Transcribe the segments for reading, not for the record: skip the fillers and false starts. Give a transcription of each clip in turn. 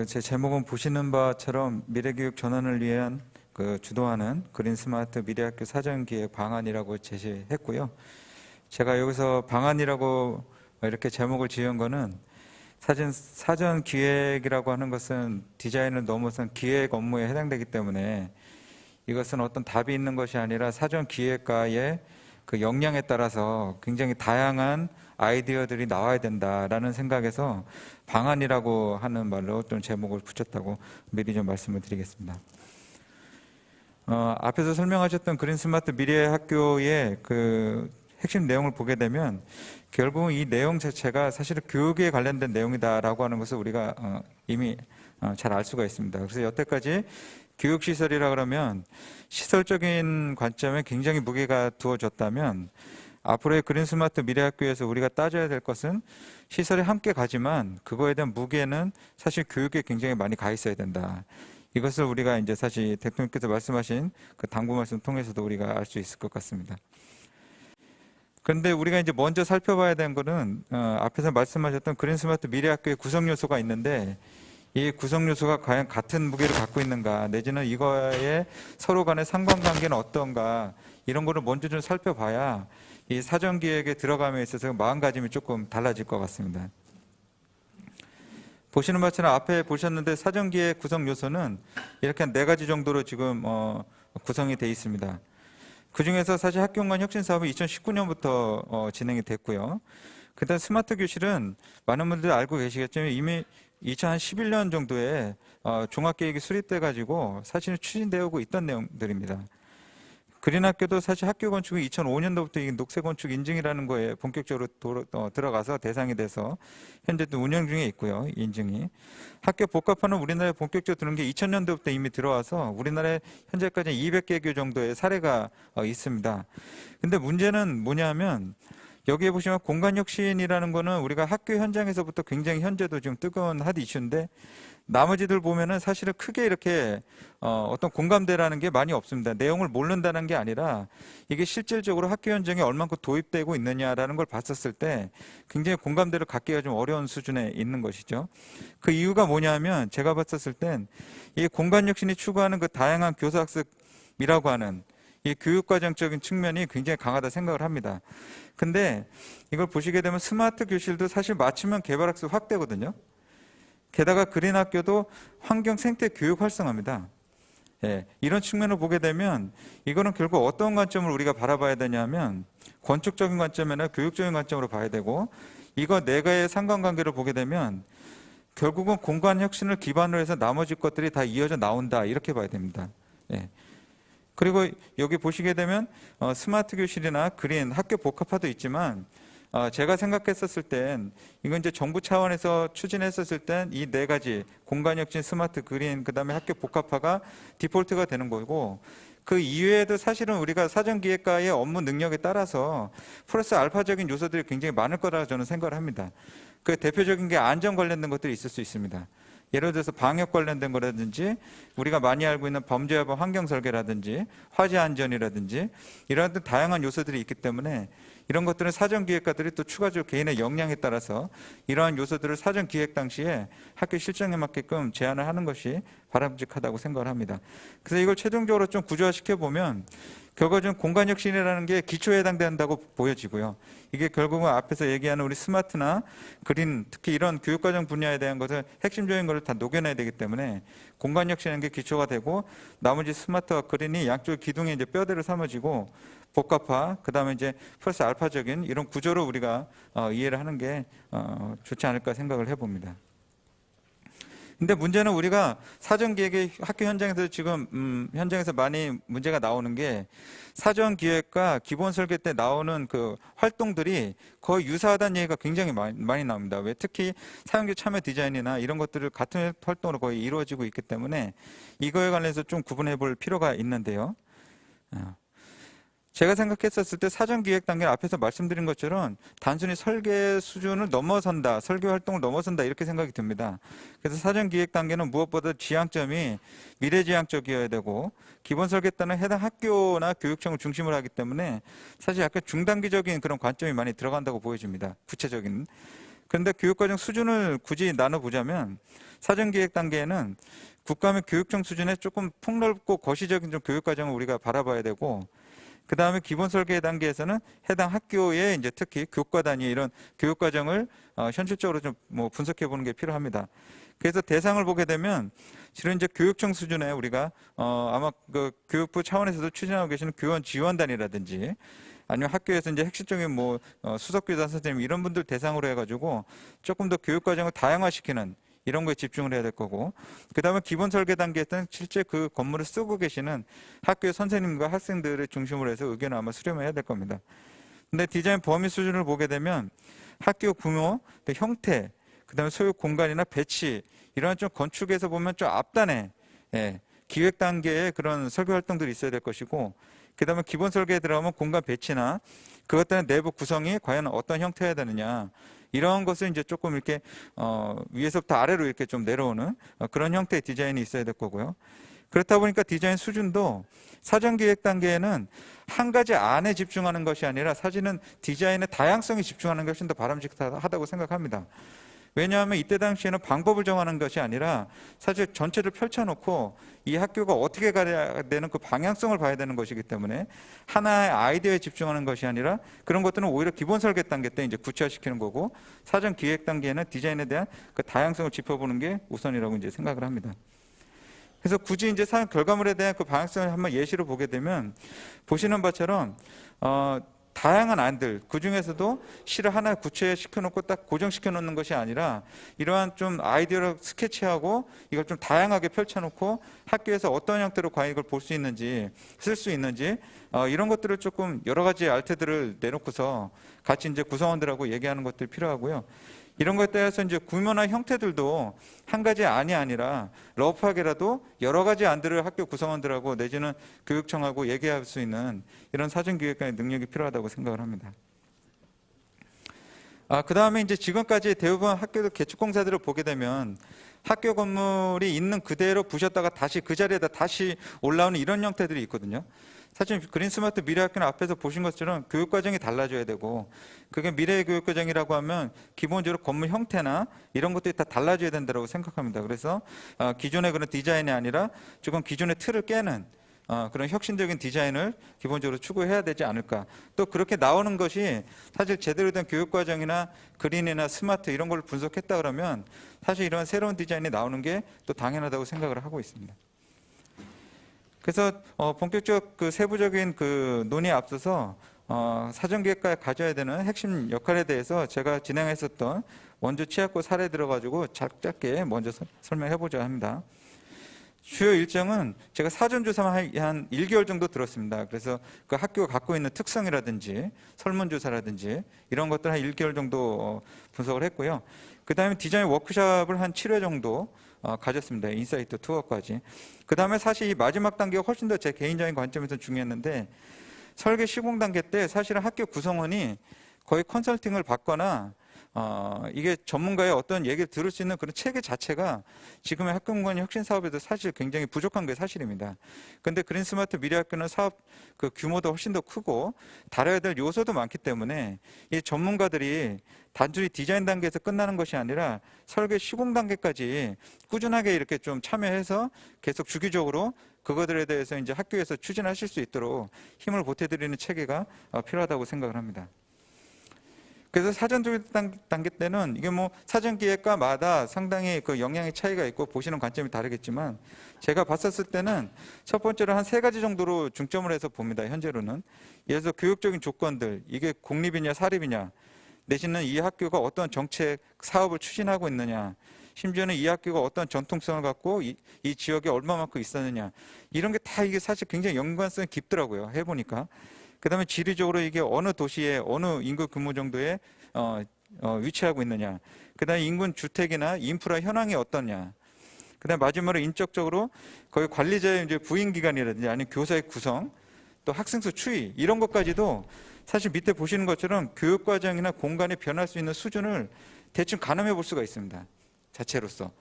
제 제목은 보시는 바처럼 미래교육 전환을 위한 주도하는 그린 스마트 미래학교 사전기획 방안이라고 제시했고요. 제가 여기서 방안이라고 이렇게 제목을 지은 거는 사전 기획이라고 하는 것은 디자인을 넘어선 기획 업무에 해당되기 때문에 이것은 어떤 답이 있는 것이 아니라 사전 기획가의 그 역량에 따라서 굉장히 다양한 아이디어들이 나와야 된다라는 생각에서 방안이라고 하는 말로 좀 제목을 붙였다고 미리 좀 말씀을 드리겠습니다. 앞에서 설명하셨던 그린 스마트 미래 학교의 그 핵심 내용을 보게 되면 결국은 이 내용 자체가 사실은 교육에 관련된 내용이다라고 하는 것을 우리가 이미 잘 알 수가 있습니다. 그래서 여태까지 교육시설이라 그러면 시설적인 관점에 굉장히 무게가 두어졌다면 앞으로의 그린 스마트 미래학교에서 우리가 따져야 될 것은 시설이 함께 가지만 그거에 대한 무게는 사실 교육에 굉장히 많이 가 있어야 된다. 이것을 우리가 이제 사실 대통령께서 말씀하신 그 당부 말씀 통해서도 우리가 알 수 있을 것 같습니다. 그런데 우리가 이제 먼저 살펴봐야 되는 것은 앞에서 말씀하셨던 그린 스마트 미래학교의 구성 요소가 있는데 이 구성 요소가 과연 같은 무게를 갖고 있는가 내지는 이거에 서로 간의 상관관계는 어떤가 이런 거를 먼저 좀 살펴봐야 이 사전기획에 들어감에 있어서 마음가짐이 조금 달라질 것 같습니다. 보시는 바처럼 앞에 보셨는데 사전기획 구성 요소는 이렇게 한 4가지 정도로 지금 구성이 되어 있습니다. 그 중에서 사실 학교공간 혁신 사업이 2019년부터 진행이 됐고요. 그다음 스마트 교실은 많은 분들이 알고 계시겠지만 이미 2011년 정도에 종합계획이 수립돼 가지고 사실은 추진되어 오고 있던 내용들입니다. 그린 학교도 사실 학교 건축이 2005년도부터 이 녹색 건축 인증이라는 거에 본격적으로 들어가서 대상이 돼서 현재도 운영 중에 있고요. 인증이. 학교 복합화는 우리나라에 본격적으로 드는 게 2000년도부터 이미 들어와서 우리나라에 현재까지 200개 정도의 사례가 있습니다. 근데 문제는 뭐냐면 여기에 보시면 공간혁신이라는 거는 우리가 학교 현장에서부터 굉장히 현재도 지금 뜨거운 핫 이슈인데 나머지들 보면은 사실은 크게 이렇게 어떤 공감대라는 게 많이 없습니다. 내용을 모른다는 게 아니라 이게 실질적으로 학교 현장에 얼만큼 도입되고 있느냐라는 걸 봤었을 때 굉장히 공감대를 갖기가 좀 어려운 수준에 있는 것이죠. 그 이유가 뭐냐면 제가 봤었을 땐 이 공간혁신이 추구하는 그 다양한 교사학습이라고 하는 이 교육과정적인 측면이 굉장히 강하다 생각을 합니다. 근데 이걸 보시게 되면 스마트 교실도 사실 맞추면 개발학습 확대거든요. 게다가 그린 학교도 환경 생태 교육 활성화입니다. 예, 이런 측면을 보게 되면 이거는 결국 어떤 관점을 우리가 바라봐야 되냐면 건축적인 관점이나 교육적인 관점으로 봐야 되고 이거 4가지의 상관관계를 보게 되면 결국은 공간 혁신을 기반으로 해서 나머지 것들이 다 이어져 나온다 이렇게 봐야 됩니다. 예. 그리고 여기 보시게 되면 스마트 교실이나 그린 학교 복합화도 있지만 제가 생각했었을 땐 이건 이제 정부 차원에서 추진했었을 땐 이 4가지 공간혁신, 스마트, 그린, 그 다음에 학교 복합화가 디폴트가 되는 거고 그 이외에도 사실은 우리가 사전기획가의 업무 능력에 따라서 플러스 알파적인 요소들이 굉장히 많을 거라고 저는 생각을 합니다. 그 대표적인 게 안전 관련된 것들이 있을 수 있습니다. 예를 들어서 방역 관련된 거라든지 우리가 많이 알고 있는 범죄예방 환경 설계라든지 화재 안전이라든지 이런 다양한 요소들이 있기 때문에 이런 것들은 사전기획가들이 또 추가적으로 개인의 역량에 따라서 이러한 요소들을 사전기획 당시에 학교 실정에 맞게끔 제안을 하는 것이 바람직하다고 생각을 합니다. 그래서 이걸 최종적으로 좀 구조화시켜 보면 결과적으로 공간혁신이라는 게 기초에 해당된다고 보여지고요. 이게 결국은 앞에서 얘기하는 우리 스마트나 그린 특히 이런 교육과정 분야에 대한 것을 핵심적인 것을 다 녹여내야 되기 때문에 공간혁신이라는 게 기초가 되고 나머지 스마트와 그린이 양쪽 기둥의 이제 뼈대를 삼아지고 복합화, 그 다음에 이제 플러스 알파적인 이런 구조로 우리가 이해를 하는 게 좋지 않을까 생각을 해봅니다. 근데 문제는 우리가 사전기획의 학교 현장에서 지금 현장에서 많이 문제가 나오는 게 사전기획과 기본설계 때 나오는 그 활동들이 거의 유사하다는 얘기가 굉장히 많이 나옵니다. 왜 특히 사용자 참여 디자인이나 이런 것들을 같은 활동으로 거의 이루어지고 있기 때문에 이거에 관해서 좀 구분해 볼 필요가 있는데요. 제가 생각했었을 때 사전기획 단계 앞에서 말씀드린 것처럼 단순히 설계 수준을 넘어선다, 설계 활동을 넘어선다 이렇게 생각이 듭니다. 그래서 사전기획 단계는 무엇보다 지향점이 미래지향적이어야 되고 기본 설계 때는 해당 학교나 교육청을 중심으로 하기 때문에 사실 약간 중단기적인 그런 관점이 많이 들어간다고 보여집니다. 구체적인. 그런데 교육과정 수준을 굳이 나눠보자면 사전기획 단계에는 국가 및 교육청 수준의 조금 폭넓고 거시적인 좀 교육과정을 우리가 바라봐야 되고, 그 다음에 기본 설계 단계에서는 해당 학교의 이제 특히 교과 단위 이런 교육과정을 현실적으로 좀 뭐 분석해 보는 게 필요합니다. 그래서 대상을 보게 되면 실은 이제 교육청 수준에 우리가 아마 그 교육부 차원에서도 추진하고 계시는 교원 지원단이라든지 아니면 학교에서 이제 핵심적인 뭐 수석교사 선생님 이런 분들 대상으로 해가지고 조금 더 교육과정을 다양화시키는 이런 거에 집중을 해야 될 거고, 그 다음에 기본 설계 단계에서는 실제 그 건물을 쓰고 계시는 학교의 선생님과 학생들을 중심으로 해서 의견을 아마 수렴해야 될 겁니다. 근데 디자인 범위 수준을 보게 되면 학교 규모, 형태, 그 다음에 소유 공간이나 배치 이러한 좀 건축에서 보면 좀 앞단에 기획 단계에 그런 설계 활동들이 있어야 될 것이고, 그 다음에 기본 설계에 들어가면 공간 배치나 그것 때문에 내부 구성이 과연 어떤 형태여야 되느냐 이런 것을 이제 조금 이렇게 위에서부터 아래로 이렇게 좀 내려오는 그런 형태의 디자인이 있어야 될 거고요. 그렇다 보니까 디자인 수준도 사전 기획 단계에는 한 가지 안에 집중하는 것이 아니라 사실은 디자인의 다양성에 집중하는 것이 더 바람직하다고 생각합니다. 왜냐하면 이때 당시에는 방법을 정하는 것이 아니라 사실 전체를 펼쳐놓고 이 학교가 어떻게 가야 되는 그 방향성을 봐야 되는 것이기 때문에 하나의 아이디어에 집중하는 것이 아니라 그런 것들은 오히려 기본 설계 단계 때 이제 구체화시키는 거고, 사전 기획 단계에는 디자인에 대한 그 다양성을 짚어보는 게 우선이라고 이제 생각을 합니다. 그래서 굳이 이제 사용 결과물에 대한 그 방향성을 한번 예시로 보게 되면 보시는 바처럼 다양한 안들, 그 중에서도 실을 하나 구체시켜 놓고 딱 고정시켜 놓는 것이 아니라 이러한 좀 아이디어를 스케치하고 이걸 좀 다양하게 펼쳐 놓고 학교에서 어떤 형태로 과연 이걸 볼 수 있는지, 쓸 수 있는지 이런 것들을 조금 여러 가지 알테들을 내놓고서 같이 이제 구성원들하고 얘기하는 것들이 필요하고요. 이런 것에 따라서 이제 규모나 형태들도 한 가지 안이 아니라 러프하게라도 여러 가지 안들을 학교 구성원들하고 내지는 교육청하고 얘기할 수 있는 이런 사전기획관의 능력이 필요하다고 생각을 합니다. 그 다음에 이제 지금까지 대부분 학교 개축공사들을 보게 되면 학교 건물이 있는 그대로 부셨다가 다시 그 자리에다 다시 올라오는 이런 형태들이 있거든요. 사실 그린스마트 미래학교는 앞에서 보신 것처럼 교육과정이 달라져야 되고, 그게 미래의 교육과정이라고 하면 기본적으로 건물 형태나 이런 것들이 다 달라져야 된다고 생각합니다. 그래서 기존의 그런 디자인이 아니라 조금 기존의 틀을 깨는 그런 혁신적인 디자인을 기본적으로 추구해야 되지 않을까. 또 그렇게 나오는 것이 사실 제대로 된 교육과정이나 그린이나 스마트 이런 걸 분석했다 그러면 사실 이런 새로운 디자인이 나오는 게 또 당연하다고 생각을 하고 있습니다. 그래서 본격적 그 세부적인 그 논의에 앞서서 사전기획과에 가져야 되는 핵심 역할에 대해서 제가 진행했었던 원주 치약고 사례 들어가지고 짧게 먼저 설명해보자 합니다. 주요 일정은 제가 사전조사만 한 1개월 정도 들었습니다. 그래서 그 학교가 갖고 있는 특성이라든지 설문조사라든지 이런 것들 한 1개월 정도 분석을 했고요. 그 다음에 디자인 워크숍을 한 7회 정도 가졌습니다. 인사이트 투어까지. 그 다음에 사실 이 마지막 단계가 훨씬 더 제 개인적인 관점에서 중요했는데, 설계 시공 단계 때 사실은 학교 구성원이 거의 컨설팅을 받거나 이게 전문가의 어떤 얘기를 들을 수 있는 그런 체계 자체가 지금의 학교공간 혁신 사업에도 사실 굉장히 부족한 게 사실입니다. 근데 그린스마트 미래학교는 사업 그 규모도 훨씬 더 크고 다뤄야 될 요소도 많기 때문에 이 전문가들이 단순히 디자인 단계에서 끝나는 것이 아니라 설계 시공 단계까지 꾸준하게 이렇게 좀 참여해서 계속 주기적으로 그것들에 대해서 이제 학교에서 추진하실 수 있도록 힘을 보태드리는 체계가 필요하다고 생각을 합니다. 그래서 사전 조율 단계 때는 이게 뭐 사전 기획과마다 상당히 그 영향의 차이가 있고 보시는 관점이 다르겠지만, 제가 봤었을 때는 첫 번째로 한 3가지 정도로 중점을 해서 봅니다. 현재로는. 예를 들어서 교육적인 조건들, 이게 공립이냐 사립이냐, 내지는 이 학교가 어떤 정책 사업을 추진하고 있느냐, 심지어는 이 학교가 어떤 전통성을 갖고 이 지역에 얼마만큼 있었느냐, 이런 게 다 이게 사실 굉장히 연관성이 깊더라고요. 해보니까. 그 다음에 지리적으로 이게 어느 도시에 어느 인구 규모 정도에 위치하고 있느냐, 그 다음에 인근 주택이나 인프라 현황이 어떠냐, 그 다음에 마지막으로 인적적으로 거기 관리자의 이제 부임기간이라든지 아니면 교사의 구성, 또 학생 수 추이, 이런 것까지도 사실 밑에 보시는 것처럼 교육과정이나 공간이 변할 수 있는 수준을 대충 가늠해 볼 수가 있습니다. 자체로서.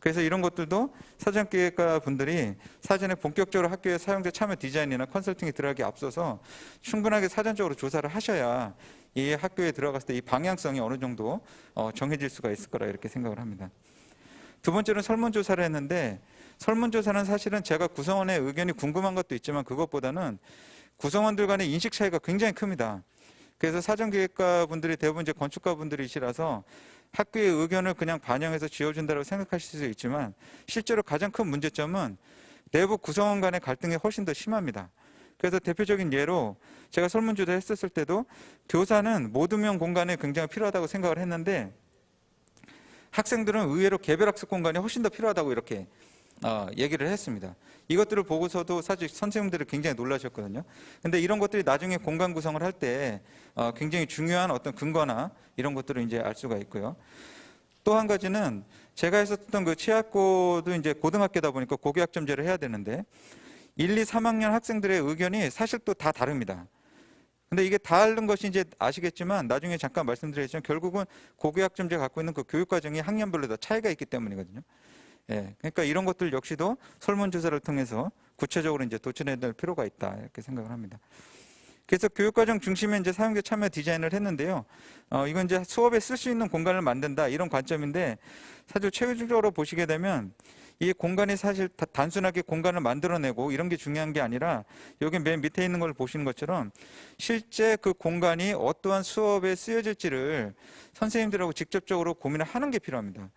그래서 이런 것들도 사전기획과 분들이 사전에 본격적으로 학교의 사용자 참여 디자인이나 컨설팅에 들어가기 앞서서 충분하게 사전적으로 조사를 하셔야 이 학교에 들어갔을 때 이 방향성이 어느 정도 정해질 수가 있을 거라 이렇게 생각을 합니다. 두 번째는 설문조사를 했는데, 설문조사는 사실은 제가 구성원의 의견이 궁금한 것도 있지만 그것보다는 구성원들 간의 인식 차이가 굉장히 큽니다. 그래서 사전기획과 분들이 대부분 이제 건축가 분들이시라서 학교의 의견을 그냥 반영해서 지어준다고 생각하실 수 있지만 실제로 가장 큰 문제점은 내부 구성원 간의 갈등이 훨씬 더 심합니다. 그래서 대표적인 예로 제가 설문조사 했었을 때도 교사는 모두명 공간이 굉장히 필요하다고 생각을 했는데 학생들은 의외로 개별학습 공간이 훨씬 더 필요하다고 이렇게 얘기를 했습니다. 이것들을 보고서도 사실 선생님들이 굉장히 놀라셨거든요. 근데 이런 것들이 나중에 공간 구성을 할 때 굉장히 중요한 어떤 근거나 이런 것들을 이제 알 수가 있고요. 또 한 가지는 제가 했었던 그 취학고도 이제 고등학교다 보니까 고교학점제를 해야 되는데 1, 2, 3학년 학생들의 의견이 사실 또 다 다릅니다. 근데 이게 다른 것이 이제 아시겠지만 나중에 잠깐 말씀드리겠지만 결국은 고교학점제 갖고 있는 그 교육과정이 학년별로 다 차이가 있기 때문이거든요. 예, 그러니까 이런 것들 역시도 설문조사를 통해서 구체적으로 이제 도출해야 될 필요가 있다 이렇게 생각을 합니다. 그래서 교육과정 중심에 이제 사용자 참여 디자인을 했는데요. 이건 이제 수업에 쓸 수 있는 공간을 만든다 이런 관점인데 사실 최종적으로 보시게 되면 이 공간이 사실 단순하게 공간을 만들어내고 이런 게 중요한 게 아니라 여기 맨 밑에 있는 걸 보시는 것처럼 실제 그 공간이 어떠한 수업에 쓰여질지를 선생님들하고 직접적으로 고민을 하는 게 필요합니다.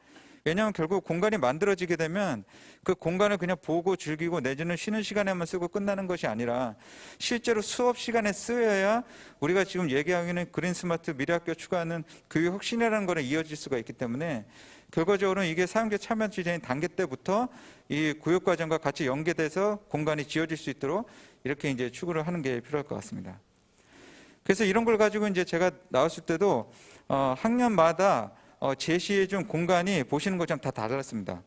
왜냐하면 결국 공간이 만들어지게 되면 그 공간을 그냥 보고 즐기고 내지는 쉬는 시간에만 쓰고 끝나는 것이 아니라 실제로 수업 시간에 쓰여야 우리가 지금 얘기하고 있는 그린 스마트 미래학교 추구하는 교육 혁신이라는 거에 이어질 수가 있기 때문에 결과적으로는 이게 사용자 참여 디자인 단계 때부터 이 교육과정과 같이 연계돼서 공간이 지어질 수 있도록 이렇게 이제 추구를 하는 게 필요할 것 같습니다. 그래서 이런 걸 가지고 이제 제가 나왔을 때도 학년마다 제시해준 공간이 보시는 것처럼 다 달랐습니다.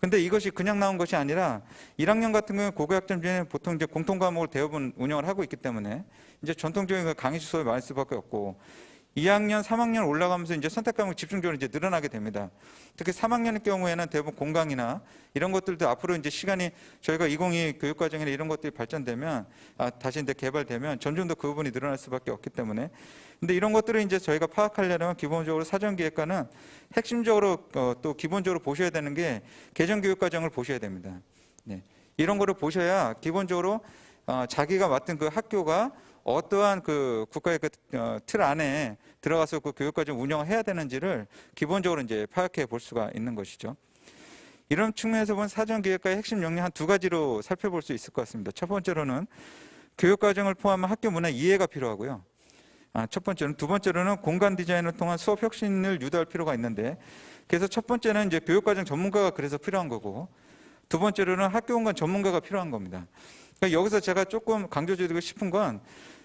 근데 이것이 그냥 나온 것이 아니라 1학년 같은 경우는 고교학점제는 보통 이제 공통 과목을 대부분 운영을 하고 있기 때문에 이제 전통적인 강의 주소에 많을 수밖에 없고 2학년, 3학년 올라가면서 이제 선택 과목이 집중적으로 이제 늘어나게 됩니다. 특히 3학년의 경우에는 대부분 공강이나 이런 것들도 앞으로 이제 시간이 저희가 2022 교육과정이나 이런 것들이 발전되면 다시 이제 개발되면 점점 더 그 부분이 늘어날 수밖에 없기 때문에 근데 이런 것들을 이제 저희가 파악하려면 기본적으로 사전기획과는 핵심적으로 또 기본적으로 보셔야 되는 게 개정교육과정을 보셔야 됩니다. 네. 이런 거를 보셔야 기본적으로 자기가 맡은 그 학교가 어떠한 그 국가의 그 틀 안에 들어가서 그 교육과정 운영을 해야 되는지를 기본적으로 이제 파악해 볼 수가 있는 것이죠. 이런 측면에서 본 사전기획과의 핵심 역량 한 두 가지로 살펴볼 수 있을 것 같습니다. 첫 번째로는 교육과정을 포함한 학교 문화 이해가 필요하고요. 첫 번째는 두 번째로는 공간 디자인을 통한 수업 혁신을 유도할 필요가 있는데 그래서 첫 번째는 이제 교육과정 전문가가 그래서 필요한 거고 두 번째로는 학교 공간 전문가가 필요한 겁니다. 그러니까 여기서 제가 조금 강조드리고 싶은 건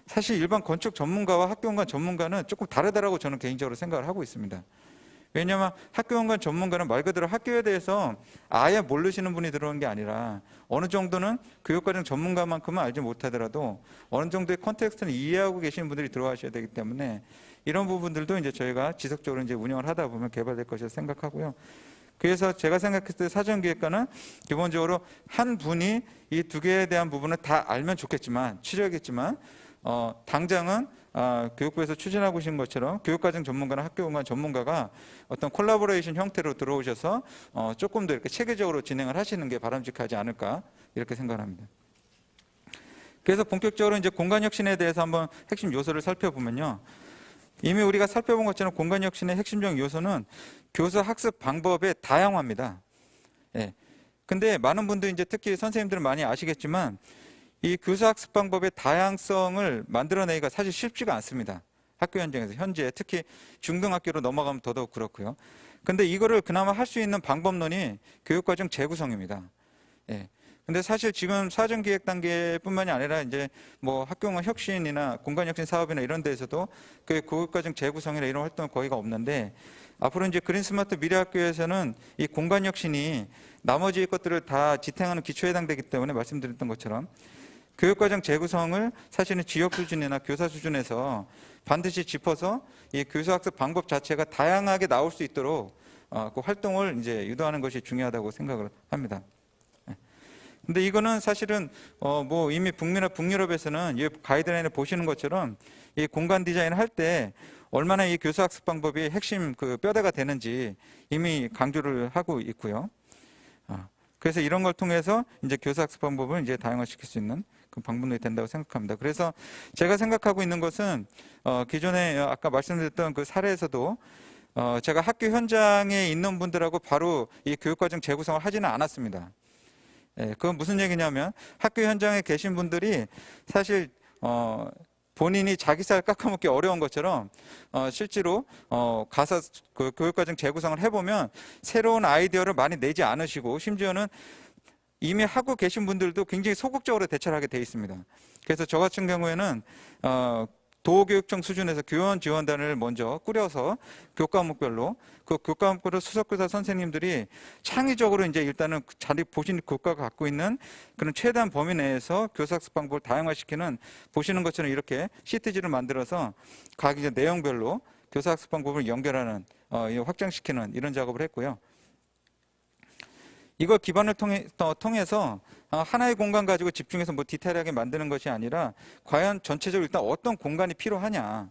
사실 일반 건축 전문가와 학교 공간 전문가는 조금 다르다라고 저는 개인적으로 생각을 하고 있습니다. 왜냐하면 학교 공간 전문가는 말 그대로 학교에 대해서 아예 모르시는 분이 들어오는 게 아니라 어느 정도는 교육과정 전문가만큼은 알지 못하더라도 어느 정도의 컨텍스트는 이해하고 계시는 분들이 들어와셔야 되기 때문에 이런 부분들도 이제 저희가 지속적으로 이제 운영을 하다 보면 개발될 것이라 생각하고요. 그래서 제가 생각했을 때 사전기획과는 기본적으로 한 분이 이 두 개에 대한 부분을 다 알면 좋겠지만 치료하겠지만 당장은 교육부에서 추진하고 계신 것처럼 교육과정 전문가나 학교공간 전문가가 어떤 콜라보레이션 형태로 들어오셔서 조금 더 이렇게 체계적으로 진행을 하시는 게 바람직하지 않을까 이렇게 생각합니다. 그래서 본격적으로 이제 공간 혁신에 대해서 한번 핵심 요소를 살펴보면요. 이미 우리가 살펴본 것처럼 공간 혁신의 핵심적 요소는 교수 학습 방법의 다양화입니다. 예. 근데 많은 분들이 이제 특히 선생님들은 많이 아시겠지만 이 교수 학습 방법의 다양성을 만들어내기가 사실 쉽지가 않습니다. 학교 현장에서 현재 특히 중등학교로 넘어가면 더더욱 그렇고요. 근데 이거를 그나마 할 수 있는 방법론이 교육과정 재구성입니다. 예. 근데 사실 지금 사전기획 단계뿐만이 아니라 이제 뭐 학교공간 혁신이나 공간혁신 사업이나 이런 데에서도 그 교육과정 재구성이나 이런 활동은 거의가 없는데 앞으로 이제 그린스마트 미래학교에서는 이 공간혁신이 나머지 것들을 다 지탱하는 기초에 해당되기 때문에 말씀드렸던 것처럼 교육과정 재구성을 사실은 지역 수준이나 교사 수준에서 반드시 짚어서 이 교수학습 방법 자체가 다양하게 나올 수 있도록 그 활동을 이제 유도하는 것이 중요하다고 생각을 합니다. 근데 이거는 사실은 뭐 이미 북미나 북유럽에서는 이 가이드라인을 보시는 것처럼 이 공간 디자인을 할 때 얼마나 이 교수학습 방법이 핵심 그 뼈대가 되는지 이미 강조를 하고 있고요. 그래서 이런 걸 통해서 이제 교수학습 방법을 이제 다양화시킬 수 있는 그 방법이 된다고 생각합니다. 그래서 제가 생각하고 있는 것은 기존에 아까 말씀드렸던 그 사례에서도 제가 학교 현장에 있는 분들하고 바로 이 교육과정 재구성을 하지는 않았습니다. 그건 무슨 얘기냐면 학교 현장에 계신 분들이 사실 본인이 자기 살 깎아먹기 어려운 것처럼 실제로 가서 그 교육과정 재구성을 해보면 새로운 아이디어를 많이 내지 않으시고 심지어는 이미 하고 계신 분들도 굉장히 소극적으로 대처를 하게 돼 있습니다. 그래서 저 같은 경우에는 도교육청 수준에서 교원 지원단을 먼저 꾸려서 교과목별로 그 교과목별로 수석교사 선생님들이 창의적으로 이제 일단은 자기 보신 교과가 갖고 있는 그런 최대한 범위 내에서 교사학습 방법을 다양화시키는 보시는 것처럼 이렇게 시트지를 만들어서 각 이제 내용별로 교사학습 방법을 연결하는 확장시키는 이런 작업을 했고요. 이걸 기반을 통해서 하나의 공간 가지고 집중해서 뭐 디테일하게 만드는 것이 아니라 과연 전체적으로 일단 어떤 공간이 필요하냐,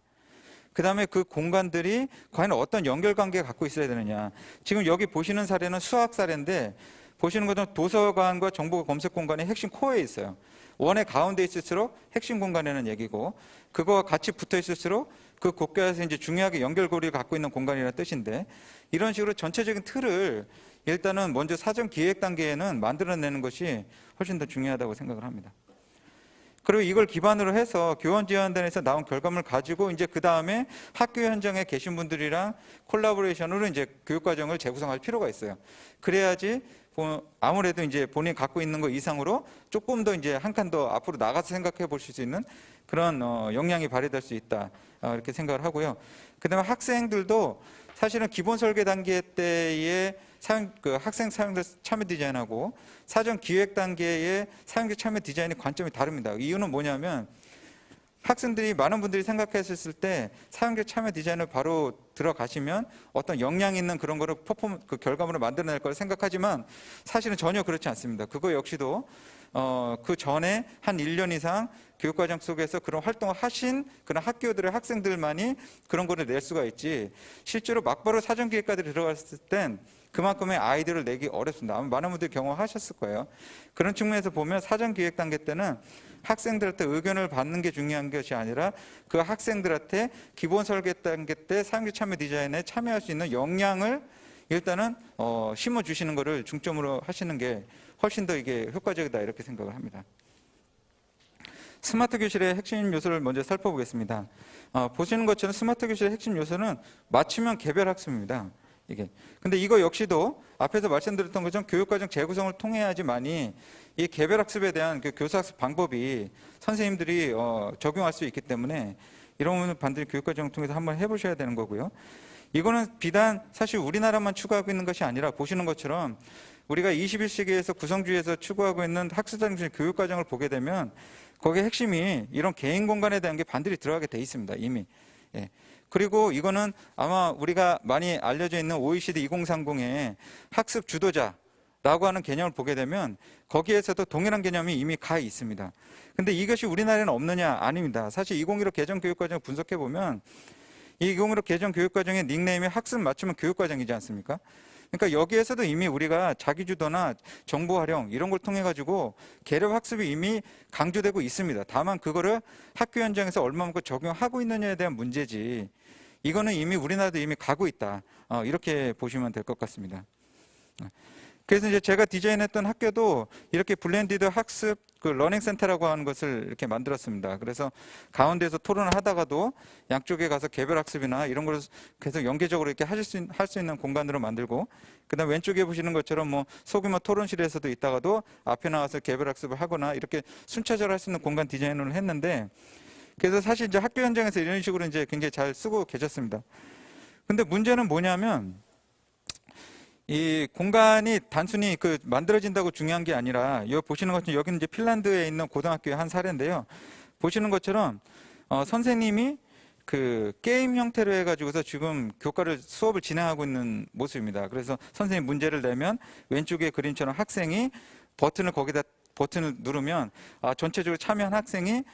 그 다음에 그 공간들이 과연 어떤 연결관계가 갖고 있어야 되느냐. 지금 여기 보시는 사례는 수학 사례인데 보시는 것처럼 도서관과 정보 검색 공간이 핵심 코어에 있어요. 원의 가운데 있을수록 핵심 공간이라는 얘기고, 그거와 같이 붙어 있을수록 그 곳과에서 이제 중요하게 연결고리를 갖고 있는 공간이라는 뜻인데, 이런 식으로 전체적인 틀을 일단은 먼저 사전 기획 단계에는 만들어내는 것이 훨씬 더 중요하다고 생각을 합니다. 그리고 이걸 기반으로 해서 교원지원단에서 나온 결과물을 가지고 이제 그 다음에 학교 현장에 계신 분들이랑 콜라보레이션으로 이제 교육과정을 재구성할 필요가 있어요. 그래야지 아무래도 이제 본인이 갖고 있는 것 이상으로 조금 더 이제 한 칸 더 앞으로 나가서 생각해 보실 수 있는 그런 역량이 발휘될 수 있다, 이렇게 생각을 하고요. 그다음에 학생들도 사실은 기본 설계 단계 때의 학생 사용자 참여 디자인하고 사전 기획 단계의 사용자 참여 디자인의 관점이 다릅니다. 이유는 뭐냐면 학생들이 많은 분들이 생각했을 때 사용자 참여 디자인을 바로 들어가시면 어떤 역량 있는 그런 거를 그 결과물을 만들어낼 걸 생각하지만 사실은 전혀 그렇지 않습니다. 그거 역시도 그 전에 한 1년 이상 교육과정 속에서 그런 활동을 하신 그런 학교들의 학생들만이 그런 거를 낼 수가 있지, 실제로 막바로 사전기획까지 들어갔을 땐 그만큼의 아이디어를 내기 어렵습니다. 아마 많은 분들이 경험하셨을 거예요. 그런 측면에서 보면 사전기획 단계 때는 학생들한테 의견을 받는 게 중요한 것이 아니라 그 학생들한테 기본 설계 단계 때 사용자 참여 디자인에 참여할 수 있는 역량을 일단은 심어주시는 것을 중점으로 하시는 게 훨씬 더 이게 효과적이다, 이렇게 생각을 합니다. 스마트 교실의 핵심 요소를 먼저 살펴보겠습니다. 보시는 것처럼 스마트 교실의 핵심 요소는 맞춤형 개별 학습입니다. 근데 이거 역시도 앞에서 말씀드렸던 것처럼 교육과정 재구성을 통해야지만이 이 개별 학습에 대한 그 교사학습 방법이 선생님들이 적용할 수 있기 때문에 이런 부분은 반드시 교육과정을 통해서 한번 해보셔야 되는 거고요. 이거는 비단 사실 우리나라만 추구하고 있는 것이 아니라 보시는 것처럼 우리가 21세기에서 구성주의에서 추구하고 있는 학습장중 교육과정을 보게 되면 거기에 핵심이 이런 개인 공간에 대한 게 반드시 들어가게 돼 있습니다, 이미. 그리고 이거는 아마 우리가 많이 알려져 있는 OECD 2030의 학습 주도자라고 하는 개념을 보게 되면 거기에서도 동일한 개념이 이미 가 있습니다. 근데 이것이 우리나라에는 없느냐? 아닙니다. 사실 2015 개정 교육과정을 분석해 보면 이 2015 개정 교육과정의 닉네임이 학습 맞춤형 교육과정이지 않습니까? 그러니까 여기에서도 이미 우리가 자기주도나 정보 활용 이런 걸 통해 가지고 계력 학습이 이미 강조되고 있습니다. 다만 그거를 학교 현장에서 얼마만큼 적용하고 있느냐에 대한 문제지, 이거는 이미 우리나라도 이미 가고 있다, 이렇게 보시면 될 것 같습니다. 그래서 이제 제가 디자인했던 학교도 이렇게 블렌디드 학습 그 러닝 센터라고 하는 것을 이렇게 만들었습니다. 그래서 가운데서 토론을 하다가도 양쪽에 가서 개별 학습이나 이런 걸 계속 연계적으로 이렇게 할 수 있는 공간으로 만들고, 그다음 왼쪽에 보시는 것처럼 뭐 소규모 토론실에서도 있다가도 앞에 나와서 개별 학습을 하거나 이렇게 순차적으로 할 수 있는 공간 디자인을 했는데, 그래서 사실 이제 학교 현장에서 이런 식으로 이제 굉장히 잘 쓰고 계셨습니다. 근데 문제는 뭐냐면 이 공간이 단순히 그 만들어진다고 중요한 게 아니라, 여기 보시는 것처럼 여기는 이제 핀란드에 있는 고등학교의 한 사례인데요. 보시는 것처럼 선생님이 그 게임 형태로 해가지고서 지금 수업을 진행하고 있는 모습입니다. 그래서 선생님 문제를 내면 왼쪽에 그림처럼 학생이 버튼을 누르면 전체적으로 참여한 학생이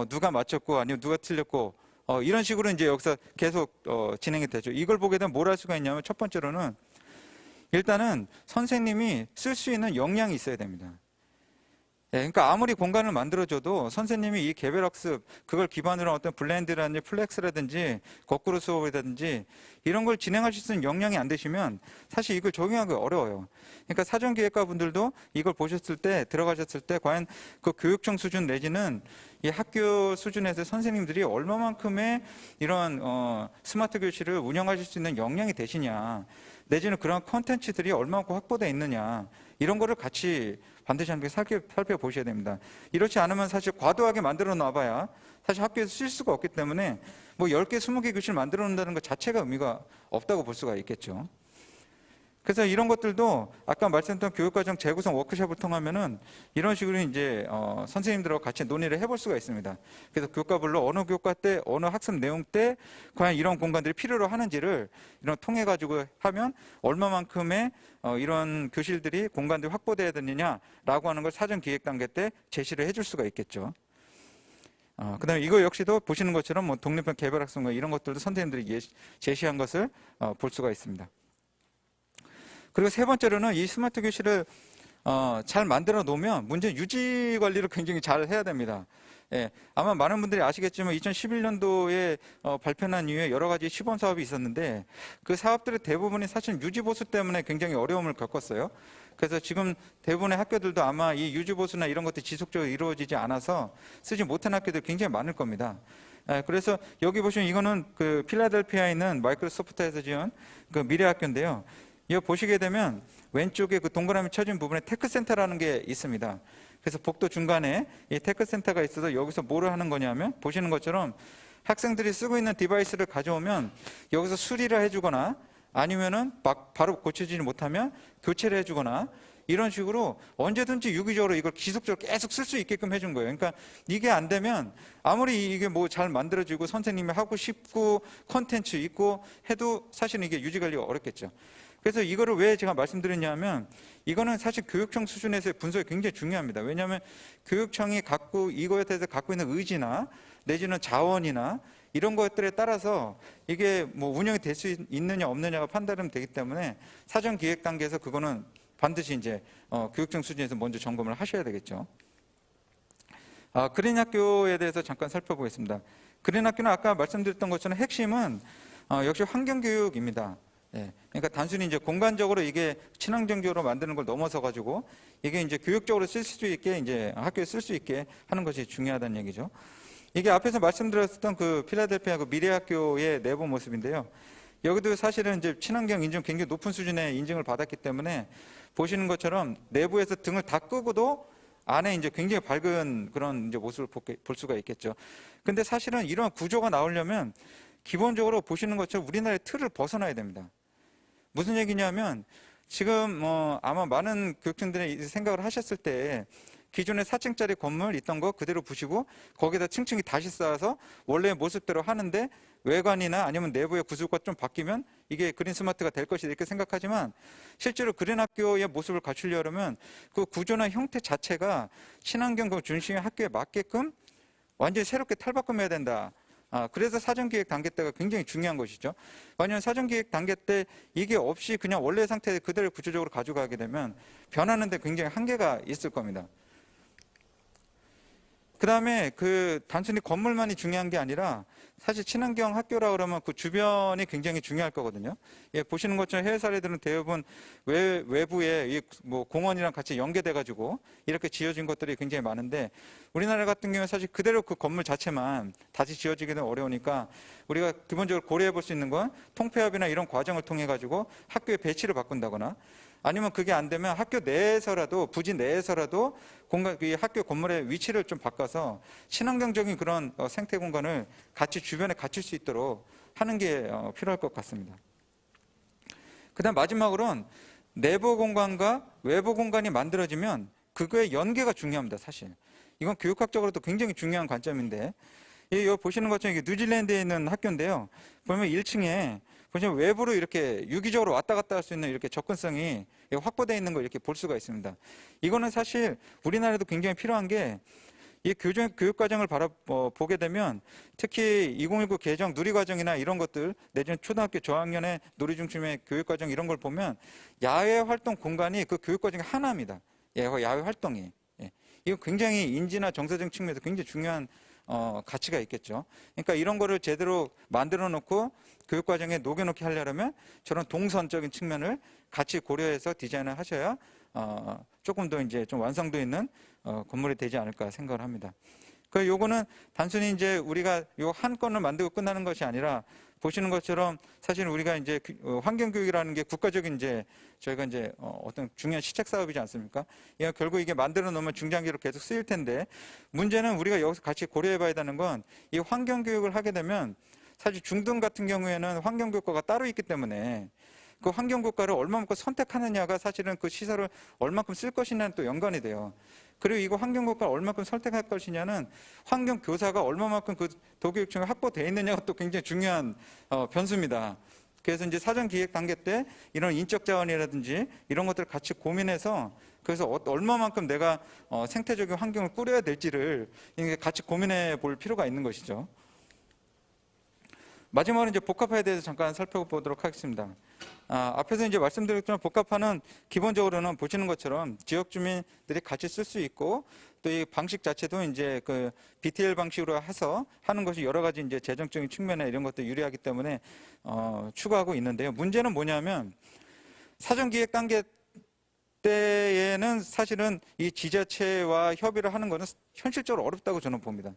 누가 맞췄고 아니면 누가 틀렸고 이런 식으로 이제 여기서 계속 진행이 되죠. 이걸 보게 되면 뭘 할 수가 있냐면 첫 번째로는 일단은 선생님이 쓸 수 있는 역량이 있어야 됩니다. 예, 그러니까 아무리 공간을 만들어줘도 선생님이 이 개별학습 그걸 기반으로 어떤 블렌드라든지 플렉스라든지 거꾸로 수업이라든지 이런 걸 진행하실 수 있는 역량이 안 되시면 사실 이걸 적용하기 어려워요. 그러니까 사전기획가 분들도 이걸 보셨을 때 들어가셨을 때 과연 그 교육청 수준 내지는 이 학교 수준에서 선생님들이 얼마만큼의 이런 스마트 교실을 운영하실 수 있는 역량이 되시냐 내지는 그런 콘텐츠들이 얼마만큼 확보되어 있느냐 이런 거를 같이 반드시 함께 살펴보셔야 됩니다. 이렇지 않으면 사실 과도하게 만들어 놔봐야 사실 학교에서 쓸 수가 없기 때문에 뭐 10개, 20개 교실 만들어 놓는다는 것 자체가 의미가 없다고 볼 수가 있겠죠. 그래서 이런 것들도 아까 말씀드렸던 교육과정 재구성 워크숍을 통하면은 이런 식으로 이제 선생님들하고 같이 논의를 해볼 수가 있습니다. 그래서 교과별로 어느 교과 때 어느 학습 내용 때 과연 이런 공간들이 필요로 하는지를 이런 통해 가지고 하면 얼마만큼의 이런 교실들이 공간들이 확보돼야 되느냐라고 하는 걸 사전 기획 단계 때 제시를 해줄 수가 있겠죠. 그다음에 이거 역시도 보시는 것처럼 뭐 독립형 개별학습과 이런 것들도 선생님들이 제시한 것을 볼 수가 있습니다. 그리고 세 번째로는 이 스마트 교실을 잘 만들어 놓으면 문제는 유지 관리를 굉장히 잘 해야 됩니다. 예, 아마 많은 분들이 아시겠지만 2011년도에 발표한 이후에 여러 가지 시범 사업이 있었는데 그 사업들의 대부분이 사실 유지 보수 때문에 굉장히 어려움을 겪었어요. 그래서 지금 대부분의 학교들도 아마 이 유지 보수나 이런 것들이 지속적으로 이루어지지 않아서 쓰지 못한 학교들이 굉장히 많을 겁니다. 그래서 여기 보시면 이거는 그 필라델피아에 있는 마이크로소프트에서 지은 그 미래학교인데요. 이거 보시게 되면 왼쪽에 그 동그라미 쳐진 부분에 테크센터라는 게 있습니다. 그래서 복도 중간에 이 테크센터가 있어서 여기서 뭐를 하는 거냐면 보시는 것처럼 학생들이 쓰고 있는 디바이스를 가져오면 여기서 수리를 해주거나 아니면은 바로 고쳐지지 못하면 교체를 해주거나 이런 식으로 언제든지 유기적으로 이걸 지속적으로 계속 쓸 수 있게끔 해준 거예요. 그러니까 이게 안 되면 아무리 이게 뭐 잘 만들어지고 선생님이 하고 싶고 콘텐츠 있고 해도 사실은 이게 유지 관리가 어렵겠죠. 그래서 이거를 왜 제가 말씀드렸냐면 이거는 사실 교육청 수준에서의 분석이 굉장히 중요합니다. 왜냐하면 교육청이 이거에 대해서 갖고 있는 의지나 내지는 자원이나 이런 것들에 따라서 이게 뭐 운영이 될 수 있느냐 없느냐가 판단이 되기 때문에 사전 기획 단계에서 그거는 반드시 이제 교육청 수준에서 먼저 점검을 하셔야 되겠죠. 그린 학교에 대해서 잠깐 살펴보겠습니다. 그린 학교는 아까 말씀드렸던 것처럼 핵심은 역시 환경교육입니다. 예, 그러니까 단순히 이제 공간적으로 이게 친환경적으로 만드는 걸 넘어서 가지고 이게 이제 교육적으로 쓸 수 있게 이제 학교에 쓸 수 있게 하는 것이 중요하다는 얘기죠. 이게 앞에서 말씀드렸던 그 필라델피아 그 미래학교의 내부 모습인데요. 여기도 사실은 이제 친환경 인증 굉장히 높은 수준의 인증을 받았기 때문에 보시는 것처럼 내부에서 등을 다 끄고도 안에 이제 굉장히 밝은 그런 이제 모습을 볼 수가 있겠죠. 근데 사실은 이런 구조가 나오려면 기본적으로 보시는 것처럼 우리나라의 틀을 벗어나야 됩니다. 무슨 얘기냐면 지금 아마 많은 교육청들이 생각을 하셨을 때 기존에 4층짜리 건물 있던 거 그대로 부시고 거기다 층층이 다시 쌓아서 원래의 모습대로 하는데 외관이나 아니면 내부의 구조가 좀 바뀌면 이게 그린 스마트가 될 것이다 이렇게 생각하지만 실제로 그린 학교의 모습을 갖추려면 그 구조나 형태 자체가 친환경 중심의 학교에 맞게끔 완전히 새롭게 탈바꿈해야 된다. 그래서 사전기획 단계 때가 굉장히 중요한 것이죠. 왜냐하면 사전기획 단계 때 이게 없이 그냥 원래 상태 그대로 구조적으로 가져가게 되면 변하는데 굉장히 한계가 있을 겁니다. 그 다음에 그 단순히 건물만이 중요한 게 아니라 사실 친환경 학교라 그러면 그 주변이 굉장히 중요할 거거든요. 예, 보시는 것처럼 해외 사례들은 대부분 외부에 뭐 공원이랑 같이 연계돼가지고 이렇게 지어진 것들이 굉장히 많은데 우리나라 같은 경우는 사실 그대로 그 건물 자체만 다시 지어지게 되면 어려우니까 우리가 기본적으로 고려해 볼 수 있는 건 통폐합이나 이런 과정을 통해 가지고 학교의 배치를 바꾼다거나 아니면 그게 안 되면 학교 내에서라도 부지 내에서라도 이 학교 건물의 위치를 좀 바꿔서 친환경적인 그런 생태 공간을 같이 주변에 갖출 수 있도록 하는 게 필요할 것 같습니다. 그다음 마지막으로는 내부 공간과 외부 공간이 만들어지면 그거의 연계가 중요합니다. 사실 이건 교육학적으로도 굉장히 중요한 관점인데 여기 보시는 것처럼 이게 뉴질랜드에 있는 학교인데요. 보면 1층에 보시면 외부로 이렇게 유기적으로 왔다 갔다 할 수 있는 이렇게 접근성이 확보되어 있는 걸 이렇게 볼 수가 있습니다. 이거는 사실 우리나라에도 굉장히 필요한 게 이 교육과정을 보게 되면 특히 2019 개정 누리과정이나 이런 것들 내지는 초등학교 저학년의 놀이중심의 교육과정 이런 걸 보면 야외 활동 공간이 그 교육과정의 하나입니다. 야외 활동이. 이거 굉장히 인지나 정서적 측면에서 굉장히 중요한 가치가 있겠죠. 그러니까 이런 거를 제대로 만들어 놓고 교육과정에 녹여놓게 하려면 저런 동선적인 측면을 같이 고려해서 디자인을 하셔야 조금 더 이제 좀 완성도 있는 건물이 되지 않을까 생각을 합니다. 그 요거는 단순히 이제 우리가 요 한 건을 만들고 끝나는 것이 아니라 보시는 것처럼 사실 우리가 이제 환경교육이라는 게 국가적인 이제 저희가 이제 어떤 중요한 시책 사업이지 않습니까? 결국 이게 만들어 놓으면 중장기로 계속 쓰일 텐데 문제는 우리가 여기서 같이 고려해 봐야 되는 건 이 환경교육을 하게 되면 사실 중등 같은 경우에는 환경교육과가 따로 있기 때문에 그 환경교육과를 얼마만큼 선택하느냐가 사실은 그 시설을 얼마만큼 쓸 것이냐는 또 연관이 돼요. 그리고 이거 환경교육과를 얼마만큼 선택할 것이냐는 환경교사가 얼마만큼 그 도교육청에 확보되어 있느냐가 또 굉장히 중요한 변수입니다. 그래서 이제 사전 기획 단계 때 이런 인적 자원이라든지 이런 것들을 같이 고민해서 그래서 얼마만큼 내가 생태적인 환경을 꾸려야 될지를 같이 고민해 볼 필요가 있는 것이죠. 마지막으로 이제 복합화에 대해서 잠깐 살펴보도록 하겠습니다. 앞에서 이제 말씀드렸지만 복합화는 기본적으로는 보시는 것처럼 지역 주민들이 같이 쓸 수 있고 또 이 방식 자체도 이제 그 BTL 방식으로 해서 하는 것이 여러 가지 이제 재정적인 측면에 이런 것도 유리하기 때문에 추구하고 있는데요. 문제는 뭐냐면 사전 기획 단계 때에는 사실은 이 지자체와 협의를 하는 것은 현실적으로 어렵다고 저는 봅니다.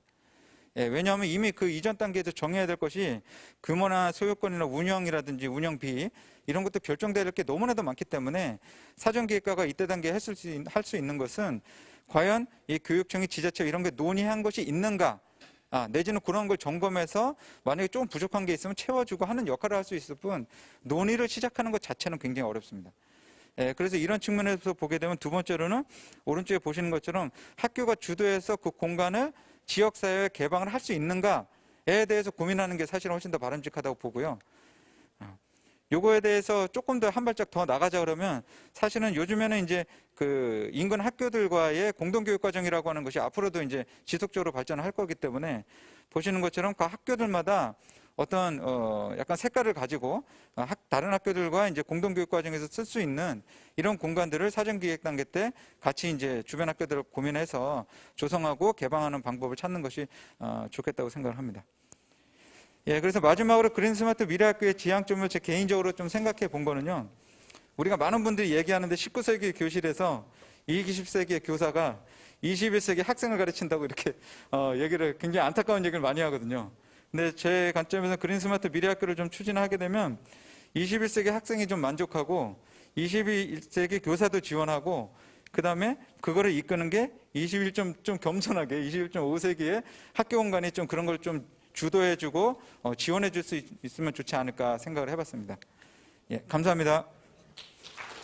왜냐하면 이미 그 이전 단계에서 정해야 될 것이 규모나 소유권이나 운영이라든지 운영비 이런 것도 결정될 게 너무나도 많기 때문에 사전기획과가 이때 단계에 할 수 있는 것은 과연 이 교육청이 지자체 이런 게 논의한 것이 있는가 내지는 그런 걸 점검해서 만약에 좀 부족한 게 있으면 채워주고 하는 역할을 할 수 있을 뿐 논의를 시작하는 것 자체는 굉장히 어렵습니다. 그래서 이런 측면에서 보게 되면 두 번째로는 오른쪽에 보시는 것처럼 학교가 주도해서 그 공간을 지역사회에 개방을 할 수 있는가에 대해서 고민하는 게 사실은 훨씬 더 바람직하다고 보고요. 요거에 대해서 조금 더 한 발짝 더 나가자 그러면 사실은 요즘에는 이제 그 인근 학교들과의 공동교육과정이라고 하는 것이 앞으로도 이제 지속적으로 발전을 할 거기 때문에 보시는 것처럼 각 학교들마다 어떤 약간 색깔을 가지고 다른 학교들과 이제 공동교육과정에서 쓸 수 있는 이런 공간들을 사전기획 단계 때 같이 이제 주변 학교들을 고민해서 조성하고 개방하는 방법을 찾는 것이 좋겠다고 생각을 합니다. 그래서 마지막으로 그린스마트 미래학교의 지향점을 제 개인적으로 좀 생각해 본 거는요. 우리가 많은 분들이 얘기하는데 19세기 교실에서 20세기의 교사가 21세기 학생을 가르친다고 이렇게 얘기를 굉장히 안타까운 얘기를 많이 하거든요. 근데 제 관점에서 그린스마트 미래학교를 좀 추진하게 되면 21세기 학생이 좀 만족하고 21세기 교사도 지원하고 그 다음에 그거를 이끄는 게 좀 겸손하게 21.5세기의 학교 공간이 좀 그런 걸 좀 주도해주고 지원해줄 수 있으면 좋지 않을까 생각을 해봤습니다. 감사합니다.